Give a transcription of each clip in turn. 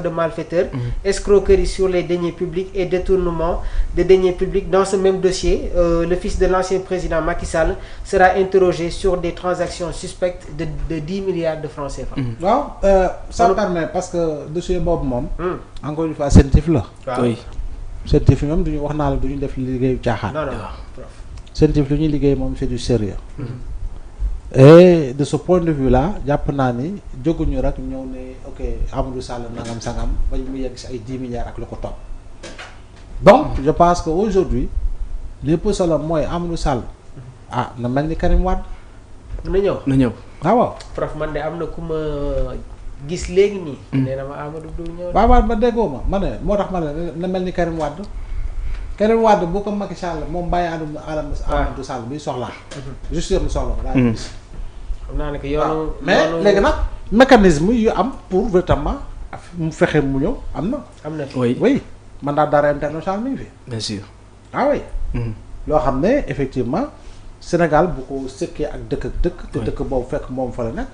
de malfaiteurs, escroquerie sur les deniers publics et détournement de deniers publics. Dans ce même dossier, le fils de l'ancien président Macky Sall sera interrogé sur des transactions suspectes de 10 milliards de francs CFA. waaw ça permet parce que dossier boobu moom. encore une fois sentif la. oui sentif ñoom duñu wax naa la duñu def liggéeyu caaxaan. non sentif lu ñuy liggéey moom c'est du sérieux. Et de ce point de vue là jàpp naa ni jóguñu rek ñëw ne ok Amadou Sall nangam sangam ba mu yegg si ay 10 milliards ak lu ko topp. Donc je pense que aujourd'hui lépp solo mooy Amadou Sall na mel ni Karim Wade. na ñëw waaw. prof man de am na ku ma gis léegi nii. nee na ma Amadou du ñëw. waaw ba déggoo ma ne moo tax ma ne na mel ni Karim Wade. Karim Wade bu ko Macky Sall moom bàyyi Amadou Sall bi soxlaa. juste mu soxla ko daal gis. xam naa ne que yoonu. mais léegi nag mécanisme yu am pour véritablement mu fexe mu ñëw am na. oui mandat d'arrêt international mi ngi fi. bien sûr. oui. loo xam ne effectivement Sénégal bu ko sëkkee ak dëkk ak dëkk. te dëkk boobu fekk moom fa la nekk.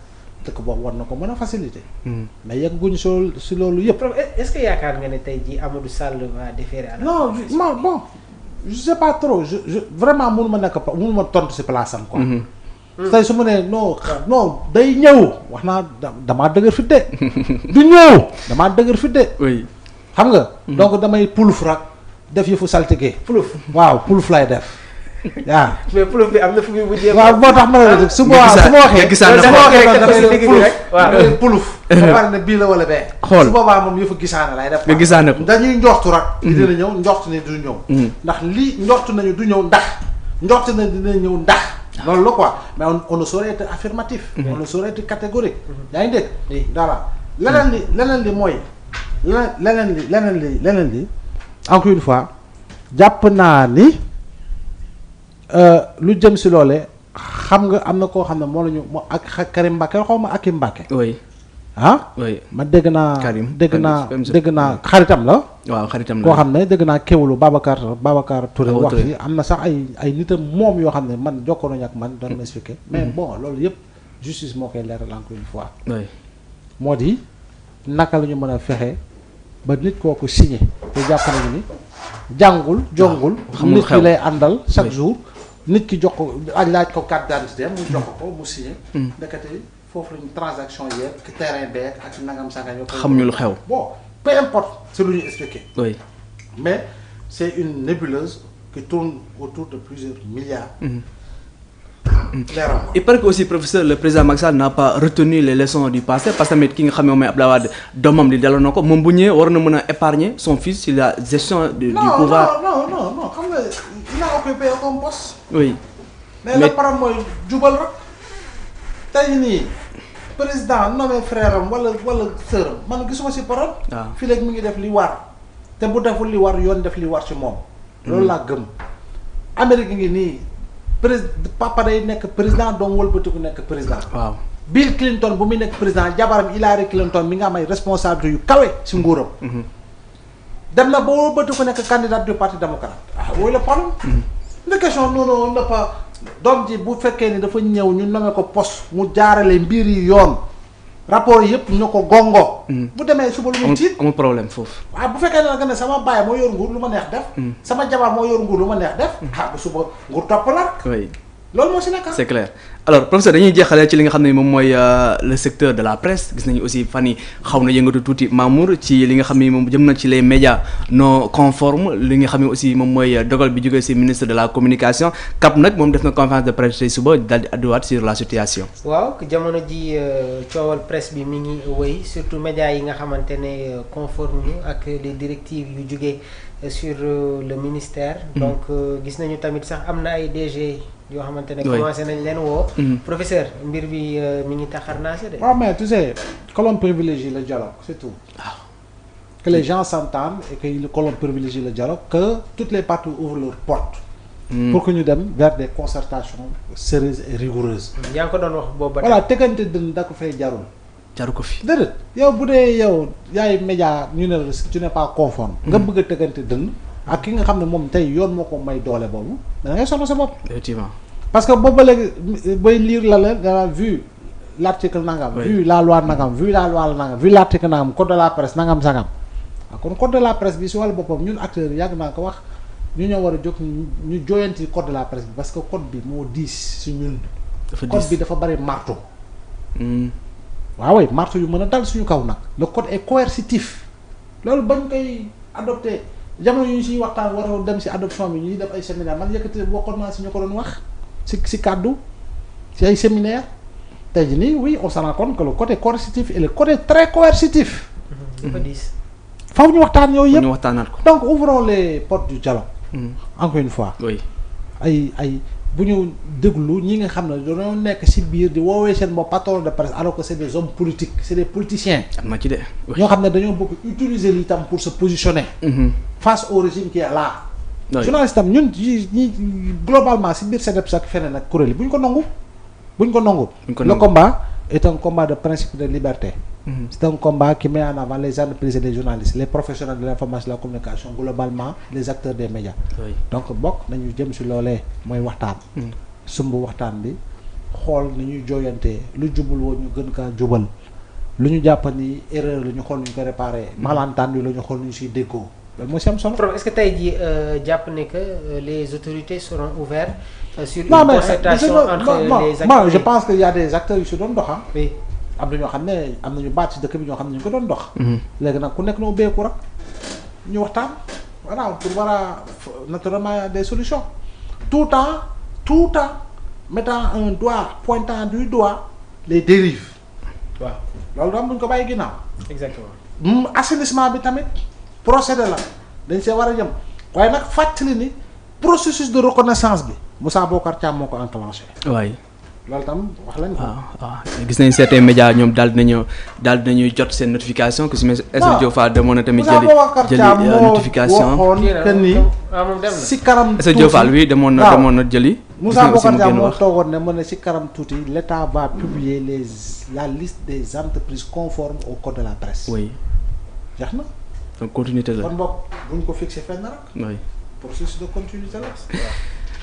dëkk boobu war na ko mën a faciliter. mais yegguñu si loolu yëpp. est-ce que yaakaar nga ne tey jii Amadou Sall va déférer à la. non bon je sais pas trop je vraiment mënu ma tontu si place am quoi. tey su ma nee non day ñëw wax naa damaa dëgër fit de du ñëw damaa dëgër fit de. oui xam nga. donc damay puluf rak def yëfu saltige. puluf waaw puluf lay def. waaw mais puluf bi am na fu muy mujjee. waaw moo tax ma ne la su ma waxee damay puluf. dafa ne bii la wala bee. xool su boobaa moom yëfu gisaane lay def. nga gisaane ko dañuy njoxtu rak. dina ñëw njoxtu ne du ñëw. ndax lii njoxtu nañu du ñëw ndax. njoxtu na dina ñëw ndax. loolu la quoi mais on ne saurait être affirmatif. on ne saurait être catégorique. yaa ngi dégg. voilà leneen li mooy. leneen li encore une fois jàpp naa ni. lu jëm si loolee xam nga am na koo xam ne moo la ñu moo ak Karim Mbacké xaw ma Akim Mbacké. oui. oui ma dégg naa. Karim dégg naa xaritam la. waaw xaritam la koo xam ne dégg naa kéwlu Babacar Touré wax yi am na sax ay nitam moom yoo xam ne man jokkoo nañu ak man doon ma expliquer. mais bon loolu yëpp justice moo koy leeral encore une fois. oui moo di naka la ñu mën a fexe ba nit kooku signé te jàpp nañu ni jàngul jongul. nit ki lay àndal chaque jour. nit ki jox ko laaj ko carte d'identité mu jox ko mu signé. ndekete foofu lañu transaction yeeg terrain beeg ak nangam sangam yoo xamuñu lu xew. bon peu importe c'est lu ñu expliqué. oui mais c'est une nébuleuse qui tourne autour de plusieurs milliards. clairement. Il paraît que aussi professeur le président Macky Sall n'a pas retenu les leçons du passé parce que tamit ki nga xam ne moom mooy Abdoulaye Wade doomam di delloo na ko moom bu ñëwee war na mën a épargner son fils sur la gestion du pouvoir. non xam nga il a occupé un poste. oui mais le problème mooy jubal rek tey nii président nommé frère am wala sœur am man gisuma si problème. waaw fii léegi mi ngi def li war te bu deful li war yoon def li war ci moom. loolu laa gëm. Amérique ngi nii papa day nekk président doom wëlbatiku nekk président. waaw Bill Clinton bu muy nekk président jabaram Hillary Clinton mi nga am ay responsabilités yu kawe si nguuram. dem na ba wëlbatiku nekk candidat du parti démocrate. wooyu le problème. une question non na pas doom ji bu fekkee ni dafa ñëw ñu nommé ko poste mu jaarale mbir yi yoon rapport yëpp ñu ko gongo. bu demee suba lu mu tiit amul problème foofu. waaw bu fekkee ne nga ne sama baay moo yor nguur lu ma neex def. sama jabar moo yor nguur lu ma neex def. bu suba nguur topp la. oui loolu moo si nekk. c'est clair alors professeur dañuy jeexalee ci li nga xam ne moom mooy le secteur de la presse gis nañu aussi fan yi xaw na yëngatu tuuti Mamour ci li nga xam ne moom jëm na ci les médias non conformes li nga xam ne aussi moom mooy dogal bi jógee ci ministre de la communication CAP nag moom def na conférence de presse tey suba daal di adduwaat sur la situation. waaw jamono ji coowal presse bi mi ngi wëy surtout médias yi nga xamante ne conforme ñu ak les directives yu jógee sur le ministère. donc gis nañu tamit sax am na ay DG. yoo xamante ne commencé nañ leen woo. professeur mbir bi mi ngi taxarnaase de. waaw mais tu sais colonne privilégie le dialogue c'est tout. waaw que les gens s'entendent et que le colonne privilégie le dialogue que toutes les parties ouvrent leurs portes. pour que ñu dem vers des concertations sérieuses et rigoureuses. yaa ngi ko doon wax boobu ba voilà tegante dënn da ko fay jarul. jaru ko fi déedéet yow bu dee yow yaay média ñu ne la tu n'es pas conforme. nga bëgg a tegante dënn. ak ki nga xam ne moom tey yoon moo ko may doole boobu da ngay sonn sa bopp. effectivement parce que boobu ba léegi bay lire la vu l'article nangam. Oui. vu la loi nangam vu la loi nangam vu l'article nangam code de la presse nangam sangam. waaw kon code de la presse bi si wàllu boppam ñun acteurs yi yàgg naa ko wax ñu ñoo war a jóg ñu jooyanti code de la presse bi parce que code bi moo diis si ñun. dafa code diis bi dafa bari marteau. waaw oui marteau yu mën a dal suñu kaw nag. le code est coercitif loolu bañ koy adopté jamono yu ñu siy waxtaan war a dem si adoption bi ñuy def ay séminaire man yëkkati bokkoon naa si ñu ko doon wax si kàddu si ay séminaire tey jii nii oui on se rend compte que le côté coercitif et le côté très coercitif. dafa diis. faw ñu waxtaan yooyu ñu yëpp waxtaanaat ko. donc ouvrons les portes du dialogue. encore une fois. oui ay bu ñu déglu ñi nga xam ne dañoo nekk ci biir di woowee seen bopp patron de presse alors que c'est des hommes politiques c'est des politiciens. am na ci de. ñoo xam ne dañoo bëgg utiliser lii tam pour se positionner. face au régime qui est là. journaliste tam ñun ñi globalement ci biir CDEPS ak feneen ak kuréel yi bu ñu ko nangu. le combat est un combat de principe de liberté. C'est un combat qui met en avant les entreprises et les journalistes les professionnels de l'information et de la communication globalement les acteurs des médias. oui. donc bokk nañu jëm ci loolee mooy waxtaan. sumb waxtaan bi xool ni ñuy jooyantee lu jubul woon ñu gën kaa jubal lu ñu jàpp ni erreur la ñu xool nu ñu ko réparer malentendu la ñu xool nu ñu ciy déggoo loolu moo ci am solo. Prof, est-ce que tey jii jàpp ne que les autorités seront ouvertes sur une non mais concertation entre les acteurs? moi je pense que y a des acteurs yu si doon dox oui. am na ñoo xam ne am nañu baat ci dëkk bi ñoo xam ne ñu ko doon dox. léegi nag ku nekk na ubbeeku rek ñu waxtaan voilà pour war a naturellement des solutions tout temps mettant un doigt pointant du doigt les dérives. waaw loolu daal buñ ko bàyyi ginnaaw. exactement. assainissement bi tamit procédé la dañ see war a jëm waaye nag fàttali ni processus de reconnaissance bi Moussa Bocar Thiam moo ko enclenché. waay. loolu tam wax lañ ko. gis nañ certains médias ñoom daal dinañu jot seen notification que su ma. Aïssatou Diop Fall demoon na tamit jëli notification. moom dem na si kanam. Aïssatou Diop Fall oui demoon na jëli. Moussa Bocar Thiam moo toogoon ne mën na si kanam tuuti l'État va publier la liste des entreprises conformes au code de la presse. oui. jeex na. donc continuité la. kon boog buñ ko fixé fenn rek. oui. processus de continuité la.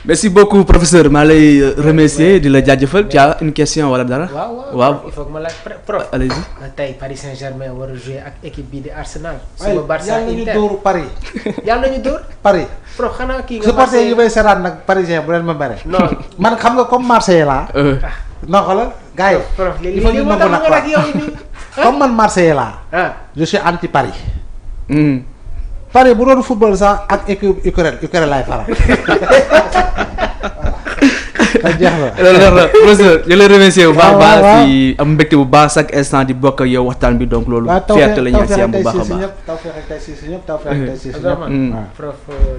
merci beaucoup professeur maa lay remercier di la jaajëfal tu as une question wala dara. waaw il faut que ma laaj prof. allez-y. tey Paris Saint-Germain war a jouer ak équipe bii di Arsenal. suba Barça Inter yàlla nañu dóor Paris. yàlla nañu dóor. Paris. prof xanaa kii nga. supporter yi may seetaan nag parisien bu leen ma mere. non man xam nga comme Marseille laa. non xoolal gars yi. prof il faut ñu nangu nag comme man Marseille laa. je suis anti Paris. Paris bu doon football sax ak équipe Ukraine laay faral. jeex na professeur je le remercie bu baax a baax si am mbégte bu baax chaque instant di bokk ak yow waxtaan bi donc loolu fierté la ñu si am bu baax a baax prof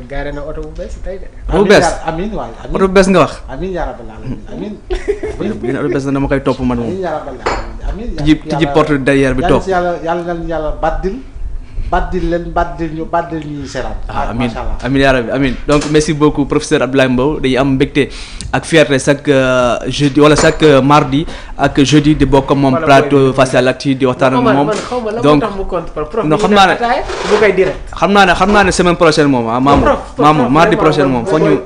gaare na oto bu bees tey de oto bu bees amiin waay oto bu bees nga wax amiin yaa rabbal alamin amiin bi oto bu bees na dama koy topp man moom amiin yaa rabbal alamin amiin tijji porte derrière bi topp yàlla baddil ñu seetaan. amiin amiin yaa rabbi amiin donc merci beaucoup professeur Abdoulaye Mbow dañuy am mbégte ak fierté chaque jeudi wala chaque mardi ak jeudi di bokk moom plateau Face à l'Actu di waxtaan ak moom. donc non xam naa ne semaine prochaine moom Mamour mardi prochaine moom foo ñu.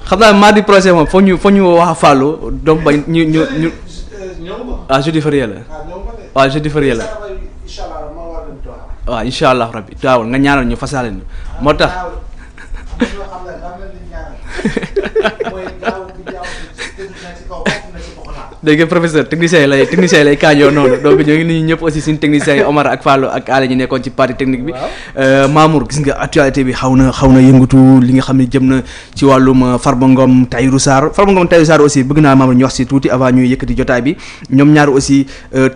xam naa mardi prochain moom foo ñu wax Fallou donc ba ñu. jeudi férié la waaw jeudi férié la waaw incha allah rabbi taawul nga ñaanal ñu fasaale ñu moo tax dégg nga professeur technicien yi lay kaajoo noonu donc ñoo ngi nuyu ñëpp aussi suñu techniciens yi Omar ak Fallou ak Alé ñu nekkoon ci partie technique bi Mamour gis nga actualité bi xaw na yëngatu li nga xam ne jëm na ci wàllum Farba Ngom Tahirou Sarr aussi bëgg naa Mamour ñu wax si tuuti avant ñuy yëkkati jotaay bi ñoom ñaar aussi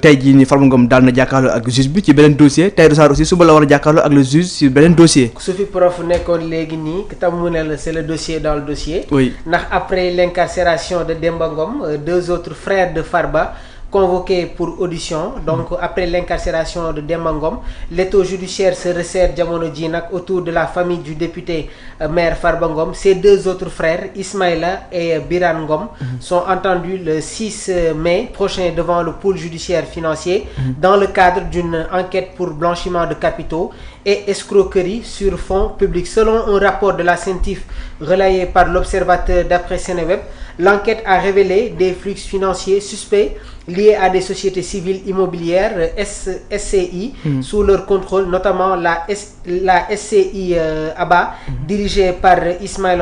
tey jii ni Farba Ngom daal na jàkkaarloo ak juge bi ci beneen dossier Tahirou Sarr aussi suba la war a jàkkaarloo ak le juge ci beneen dossier su fi prof nekkoon léegi nii tam mu ne la c'est le dossier dans le dossier oui ndax après l'incarcération de Demba Ngom deux autres frères de Farba convoqués pour audition donc après l'incarcération de Demba Ngom l'étau judiciaire se resserre jamono ji nag autour de la famille du député maire Farba Ngom. Ses deux autres frères Ismaïla et Birane Ngom sont entendus le 6 mai prochain devant le pôle judiciaire financier dans le cadre d'une enquête pour blanchiment de capitaux et escroquerie sur fonds publics. Selon un rapport de la CENTIF relayé par l'Observateur d'après Seneweb, L'enquête a révélé des flux financiers suspects liés à des sociétés civiles immobilières SCI sous leur contrôle, notamment la SCI ABA dirigée par Ismaël